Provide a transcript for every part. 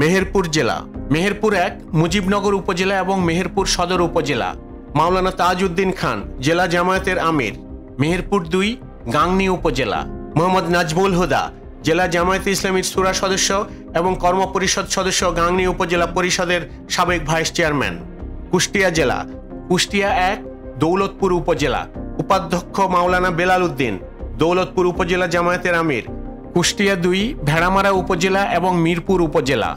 মেহেরপুর জেলা মেহেরপুর 1 মুজিবনগর উপজেলা এবং মেহেরপুর সদর উপজেলা। মাওলানা তাজউদ্দিন খান জেলা জামায়াতের আমির। মেহেরপুর 2 গাংনী উপজেলা। মোহাম্মদ নাজমুল হুদা জেলা জামায়াতে ইসলামীর শূরা সদস্য এবং কর্মপরিষদ সদস্য, গাংনী উপজেলা পরিষদের সাবেক ভাইস চেয়ারম্যান। কুষ্টিয়া জেলা কুষ্টিয়া 1 দৌলতপুর উপজেলা। উপাধ্যক্ষ মাওলানা বেলাল উদ্দিন দৌলতপুর উপজেলা জামায়াতের আমির। কুষ্টিয়া 2 ভেড়ামারা উপজেলা এবং মিরপুর উপজেলা।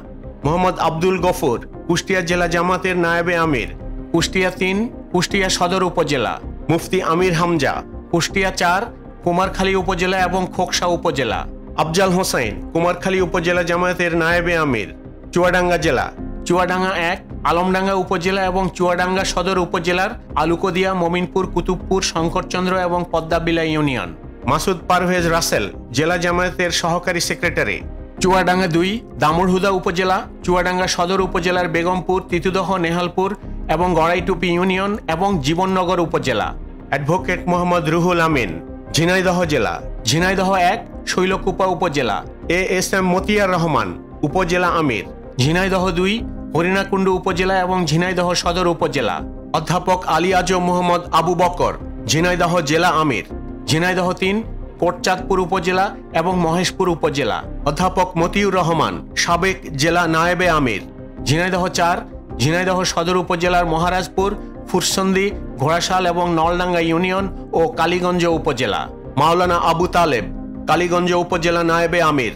মোহাম্মদ আব্দুল গফুর কুষ্টিয়া জেলা জামাতের নায়েবে আমির। কুষ্টিয়া 3 কুষ্টিয়া সদর উপজেলা। মুফতি আমির হামজা কুষ্টিয়া 4 কুমারখালী উপজেলা এবং খোকসা উপজেলা। আফজাল হোসেন কুমারখালী উপজেলা জামায়াতের নায়েবে আমির। চুয়াডাঙ্গা জেলা চুয়াডাঙ্গা 1 আলমডাঙ্গা উপজেলা এবং চুয়াডাঙ্গা সদর উপজেলার আলুকদিয়া, মমিনপুর, কুতুবপুর, শঙ্করচন্দ্র এবং পদ্মাবিলা ইউনিয়ন। মাসুদ পারভেজ রাসেল জেলা জামায়াতের সহকারী সেক্রেটারি। চুয়াডাঙ্গা 2 দামুড়হুদা উপজেলা। চুয়াডাঙ্গা সদর উপজেলার বেগমপুর, তিতুদহ, নেহালপুর এবং গড়াইটুপি ইউনিয়ন এবং জীবননগর উপজেলা। অ্যাডভোকেট মোহাম্মদ রুহুল আমিন ঝিনাইদহ জেলা ঝিনাইদহ 1 শৈলকুপা উপজেলা। এএসএম মতিয়ার রহমান উপজেলা আমির। ঝিনাইদহ 2 হরিণাকুণ্ডু উপজেলা এবং ঝিনাইদহ সদর উপজেলা। অধ্যাপক আলী আজম মোহাম্মদ আবু বকর ঝিনাইদহ জেলা আমির। ঝিনাইদহ 3 কোটচাঁদপুর উপজেলা এবং মহেশপুর উপজেলা। অধ্যাপক মতিউর রহমান সাবেক জেলা নায়েবে আমির। ঝিনাইদহ 4 ঝিনাইদহ সদর উপজেলার মহারাজপুর, ফুরসন্দি, ঘোড়াশাল এবং নলডাঙ্গা ইউনিয়ন ও কালীগঞ্জ উপজেলা। মাওলানা আবু তালেব কালীগঞ্জ উপজেলা নায়েবে আমির।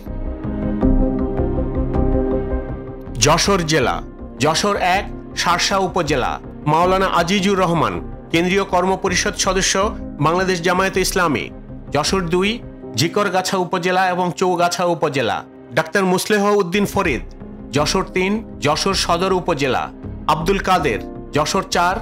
যশোর জেলা যশোর 1 শার্শা উপজেলা। মাওলানা আজিজুর রহমান কেন্দ্রীয় কর্মপরিষদ সদস্য, বাংলাদেশ জামায়াতে ইসলামী। যশোর 2 ঝিকরগাছা উপজেলা এবং চৌগাছা উপজেলা। ডাক্তার মুসলেহ উদ্দিন ফরিদ যশোর 3 যশোর সদর উপজেলা। আব্দুল কাদের যশোর 4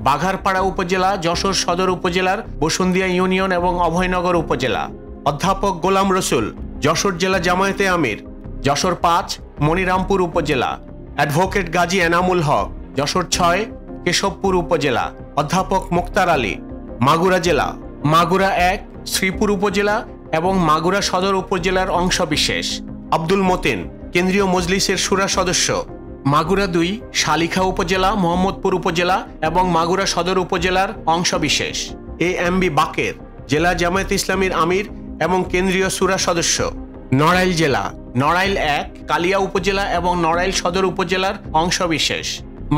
বাঘারপাড়া উপজেলা, যশোর সদর উপজেলার বসুন্দিয়া ইউনিয়ন এবং অভয়নগর উপজেলা। অধ্যাপক গোলাম রসুল যশোর জেলা জামায়াতে আমির। যশোর 5 মনিরামপুর উপজেলা। অ্যাডভোকেট গাজী এনামুল হক যশোর 6 কেশবপুর উপজেলা। অধ্যাপক মুক্তার আলী মাগুরা জেলা মাগুরা 1 শ্রীপুর উপজেলা এবং মাগুরা সদর উপজেলার অংশ বিশেষ। আব্দুল মতিন কেন্দ্রীয় মজলিসের শূরা সদস্য। মাগুরা 2 শালিখা উপজেলা, মোহাম্মদপুর উপজেলা এবং মাগুরা সদর উপজেলার অংশ বিশেষ। এএমবি বাকের জেলা জামায়াতে ইসলামীর আমির এবং কেন্দ্রীয় শূরা সদস্য। নড়াইল জেলা নড়াইল 1 কালিয়া উপজেলা এবং নড়াইল সদর উপজেলার অংশ বিশেষ।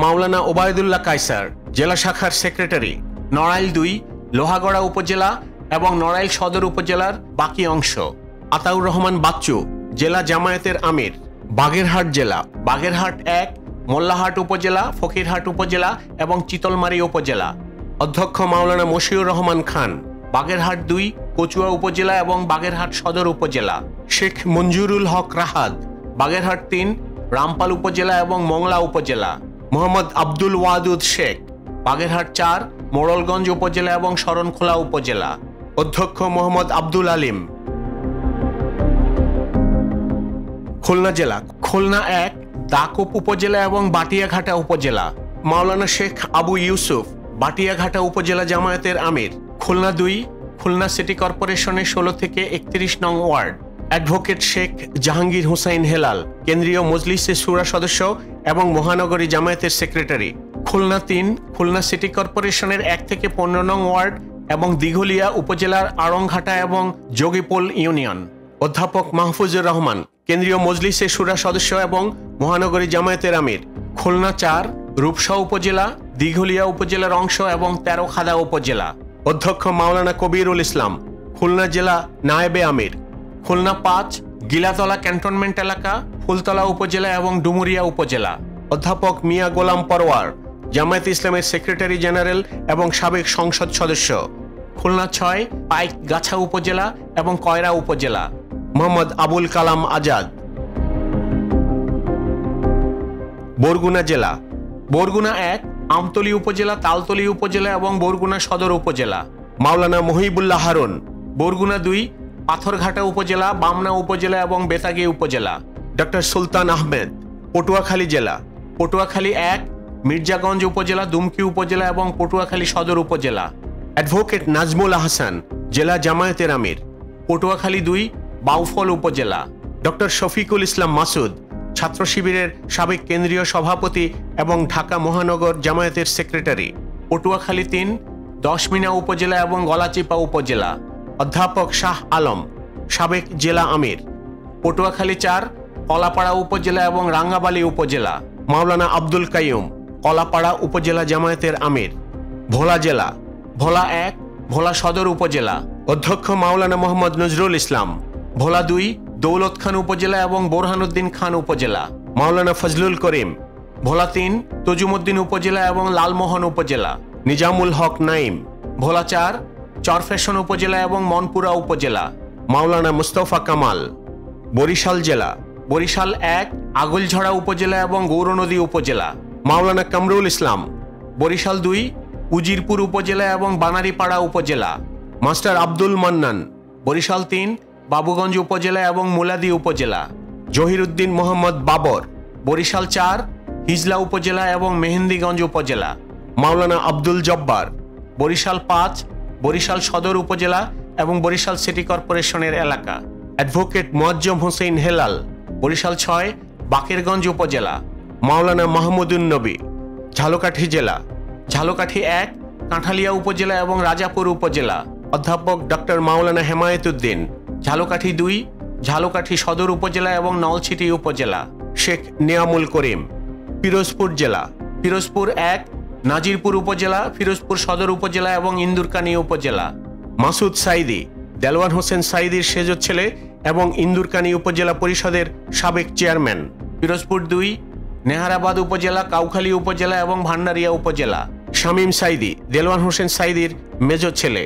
মাওলানা ওবায়দুল্লাহ কায়সার জেলা শাখার সেক্রেটারি। নড়াইল 2 লোহাগড়া উপজেলা এবং নড়াইল সদর উপজেলার বাকি অংশ। আতাউর রহমান বাচ্চু জেলা জামায়াতের আমির। বাগেরহাট জেলা বাগেরহাট 1 মোল্লাহাট উপজেলা, ফকিরহাট উপজেলা এবং চিতলমারী উপজেলা। অধ্যক্ষ মাওলানা মশিউর রহমান খান বাগেরহাট 2 কচুয়া উপজেলা এবং বাগেরহাট সদর উপজেলা। শেখ মঞ্জুরুল হক রাহাত বাগেরহাট 3 রামপাল উপজেলা এবং মংলা উপজেলা। মোহাম্মদ আব্দুল ওয়াদুদ শেখ বাগেরহাট 4 মোড়লগঞ্জ উপজেলা এবং শরণখোলা উপজেলা। অধ্যক্ষ মোহাম্মদ আব্দুল আলিম। খুলনা জেলা খুলনা 1 দাকোপ উপজেলা এবং বাটিয়াঘাটা উপজেলা। মাওলানা শেখ আবু ইউসুফ বাটিয়াঘাটা উপজেলা জামায়াতের আমির। খুলনা 2 খুলনা সিটি কর্পোরেশনের 16 থেকে 31 নং ওয়ার্ড। অ্যাডভোকেট শেখ জাহাঙ্গীর হুসাইন হেলাল কেন্দ্রীয় মজলিসের শূরা সদস্য এবং মহানগরী জামায়াতের সেক্রেটারি। খুলনা 3 খুলনা সিটি কর্পোরেশনের 1 থেকে 15 নং ওয়ার্ড এবং দিঘলিয়া উপজেলার আড়ংঘাটা এবং যোগীপোল ইউনিয়ন। অধ্যাপক মাহফুজুর রহমান কেন্দ্রীয় মজলিসের শূরা সদস্য এবং মহানগরী জামায়াতের আমির। খুলনা 4 রূপসা উপজেলা, দিঘলিয়া উপজেলার অংশ এবং তেরোখাদা উপজেলা। অধ্যক্ষ মাওলানা কবিরুল ইসলাম খুলনা জেলা নায়েবে আমির। খুলনা 5 গিলাতলা ক্যান্টনমেন্ট এলাকা, ফুলতলা উপজেলা এবং ডুমুরিয়া উপজেলা। অধ্যাপক মিয়া গোলাম পরওয়ার জামায়াতে ইসলামের সেক্রেটারি জেনারেল এবং সাবেক সংসদ সদস্য। খুলনা 6 পাইকগাছা উপজেলা এবং কয়রা উপজেলা। মোহাম্মদ আবুল কালাম আজাদ। বরগুনা জেলা বরগুনা 1 আমতলী উপজেলা, তালতলী উপজেলা এবং বরগুনা সদর উপজেলা। মাওলানা মহিবুল্লাহ হারুন বরগুনা 2 পাথরঘাটা উপজেলা, বামনা উপজেলা এবং বেতাগী উপজেলা। ডক্টর সুলতান আহমেদ পটুয়াখালী জেলা পটুয়াখালী 1 মির্জাগঞ্জ উপজেলা, দুমকি উপজেলা এবং পটুয়াখালী সদর উপজেলা। অ্যাডভোকেট নাজমুল আহসান জেলা জামায়াতের আমির। পটুয়াখালী 2 বাউফল উপজেলা। ডক্টর শফিকুল ইসলাম মাসুদ ছাত্র শিবিরের সাবেক কেন্দ্রীয় সভাপতি এবং ঢাকা মহানগর জামায়াতের সেক্রেটারি। পটুয়াখালী ৩, দশমিনা উপজেলা এবং গলাচিপা উপজেলা, অধ্যাপক শাহ আলম, সাবেক জেলা আমির। পটুয়াখালী ৪, কলাপাড়া উপজেলা এবং রাঙ্গাবালী উপজেলা, মাওলানা আব্দুল কাইয়ুম, কলাপাড়া উপজেলা জামায়াতের আমির। ভোলা জেলা, ভোলা ১, ভোলা সদর উপজেলা, অধ্যক্ষ মাওলানা মোহাম্মদ নজরুল ইসলাম। ভোলা ২, দৌলত খান উপজেলা এবং বোরহানুদ্দিন খান উপজেলা, মাওলানা ফজলুল করিম। ভোলা ৩, তজুমুদ্দিন উপজেলা এবং লালমোহন উপজেলা, নিজামুল হক নাইম। ভোলা ৪, চরফ্যাশন উপজেলা এবং মনপুরা উপজেলা, মাওলানা মুস্তফা কামাল। বরিশাল জেলা, বরিশাল ১, আগলঝড়া উপজেলা এবং গৌরনদী উপজেলা, মাওলানা কামরুল ইসলাম। বরিশাল ২, উজিরপুর উপজেলা এবং বানারীপাড়া উপজেলা, মাস্টার আব্দুল মান্নান। বরিশাল ৩, বাবুগঞ্জ উপজেলা এবং মুলাদি উপজেলা, জহিরুদ্দিন মোহাম্মদ বাবর। বরিশাল ৪, হিজলা উপজেলা এবং মেহেন্দিগঞ্জ উপজেলা, মাওলানা আব্দুল জব্বার। বরিশাল ৫, বরিশাল সদর উপজেলা এবং বরিশাল সিটি কর্পোরেশনের এলাকা, অ্যাডভোকেট মোয়াজ্জম হোসেন হেলাল। বরিশাল ৬, বাকেরগঞ্জ উপজেলা, মাওলানা মাহমুদুন নবী। ঝালকাঠি জেলা, ঝালকাঠি ১, কাঁঠালিয়া উপজেলা এবং রাজাপুর উপজেলা, অধ্যাপক ডক্টর মাওলানা হেমায়েতুদ্দিন। ঝালকাঠি ২, ঝালকাঠি সদর উপজেলা এবং নলছিটি উপজেলা, শেখ নিয়ামুল করিম। পিরোজপুর জেলা, পিরোজপুর ১, নাজিরপুর উপজেলা, ফিরোজপুর সদর উপজেলা এবং ইন্দুরকানী উপজেলা, মাসুদ সাইদি, দেলওয়ার হোসেন সাইদির সেজ ছেলে এবং ইন্দুরকানী উপজেলা পরিষদের সাবেক চেয়ারম্যান। পিরোজপুর ২, নেহারাবাদ উপজেলা, কাউখালী উপজেলা এবং ভান্ডারিয়া উপজেলা, শামীম সাইদি, দেলওয়ার হোসেন সাইদির মেজ ছেলে।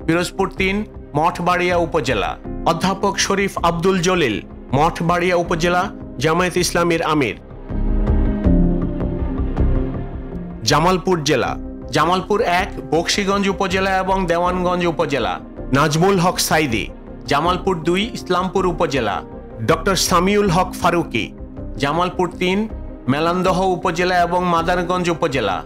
পিরোজপুর ৩, মঠবাড়িয়া উপজেলা, অধ্যাপক শরীফ আব্দুল জলিল, মঠবাড়িয়া উপজেলা, জামায়াত ইসলামীর আমির। জামালপুর জেলা, জামালপুর ১, বকশীগঞ্জ উপজেলা এবং দেওয়ানগঞ্জ উপজেলা, নাজমুল হক সাইদি। জামালপুর ২, ইসলামপুর উপজেলা, ডক্টর সামিউল হক ফারুকি। জামালপুর ৩, মেলান্দহ উপজেলা এবং মাদারগঞ্জ উপজেলা,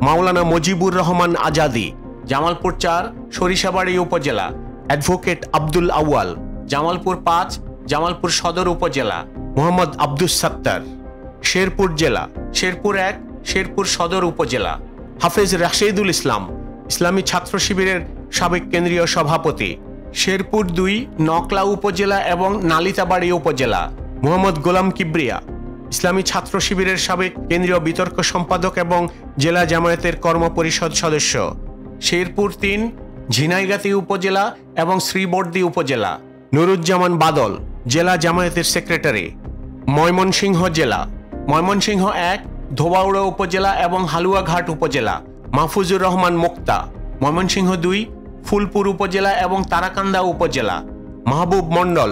মাওলানা মুজিবুর রহমান আজাদি। জামালপুর ৪, সরিষাবাড়ি উপজেলা, অ্যাডভোকেট আব্দুল আউয়াল। জামালপুর ৫, জামালপুর সদর উপজেলা, মোহাম্মদ আব্দুস সাত্তার। শেরপুর জেলা, শেরপুর ১, শেরপুর সদর উপজেলা, হাফেজ রাশেদুল ইসলাম, ইসলামী ছাত্র শিবিরের সাবেক কেন্দ্রীয় সভাপতি। শেরপুর ২, নকলা উপজেলা এবং নালিতাবাড়ি উপজেলা, মোহাম্মদ গোলাম কিবরিয়া, ইসলামী ছাত্র শিবিরের সাবেক কেন্দ্রীয় বিতর্ক সম্পাদক এবং জেলা জামায়াতের কর্মপরিষদ সদস্য। শেরপুর ৩, ঝিনাইগাতী উপজেলা এবং শ্রীবর্দী উপজেলা, নুরুজ্জামান বাদল, জেলা জামায়াতের সেক্রেটারি। ময়মনসিংহ জেলা, ময়মনসিংহ ১, ধোবাউড়া উপজেলা এবং হালুয়াঘাট উপজেলা, মাহফুজুর রহমান মুক্তা। ময়মনসিংহ ২, ফুলপুর উপজেলা এবং তারাকান্দা উপজেলা, মাহবুব মণ্ডল।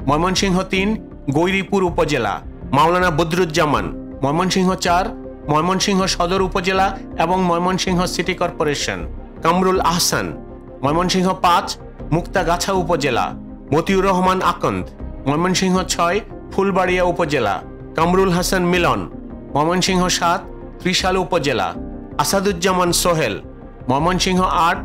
ময়মনসিংহ ৩, গৈরীপুর উপজেলা, মাওলানা বদরুজ্জামান। ময়মনসিংহ ৪, ময়মনসিংহ সদর উপজেলা এবং ময়মনসিংহ সিটি কর্পোরেশন, কামরুল আহসান। ময়মনসিংহ ৫, মুক্তাগাছা উপজেলা, মতিউর রহমান আকন্দ। ময়মনসিংহ ৬, ফুলবাড়িয়া উপজেলা, কামরুল হাসান মিলন। ময়মনসিংহ ৭, ত্রিশাল উপজেলা, আসাদুজ্জামান সোহেল। ময়মনসিংহ ৮,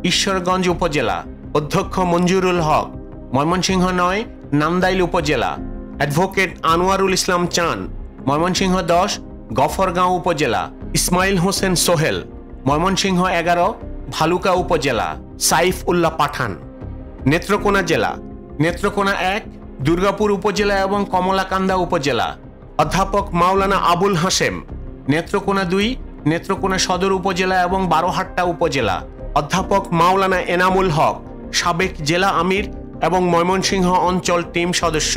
ঈশ্বরগঞ্জ উপজেলা, অধ্যক্ষ মঞ্জুরুল হক। ময়মনসিংহ ৯, নান্দাইল উপজেলা, অ্যাডভোকেট আনোয়ারুল ইসলাম চান। ময়মনসিংহ ১০, গফরগাঁও উপজেলা, ইসমাইল হোসেন সোহেল। ময়মনসিংহ ১১, ভালুকা উপজেলা, সাইফ উল্লাহ পাঠান। নেত্রকোনা জেলা, নেত্রকোনা ১, দুর্গাপুর উপজেলা এবং কমলাকান্দা উপজেলা, অধ্যাপক মাওলানা আবুল হাশেম। নেত্রকোনা ২, নেত্রকোনা সদর উপজেলা এবং বারোহাট্টা উপজেলা, অধ্যাপক মাওলানা এনামুল হক, সাবেক জেলা আমির এবং ময়মনসিংহ অঞ্চল টিম সদস্য।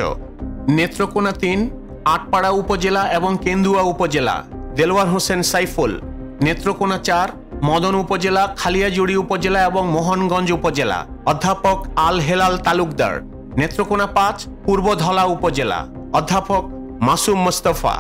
নেত্রকোনা ৩, আটপাড়া উপজেলা এবং কেন্দুয়া উপজেলা, দেলওয়ার হোসেন সাইফুল। নেত্রকোনা ৪, মদন উপজেলা, খালিয়াজুড়ি উপজেলা এবং মোহনগঞ্জ উপজেলা, অধ্যাপক আল হেলাল তালুকদার। নেত্রকোনা ৫, পূর্বধলা উপজেলা, অধ্যাপক মাসুম মোস্তফা।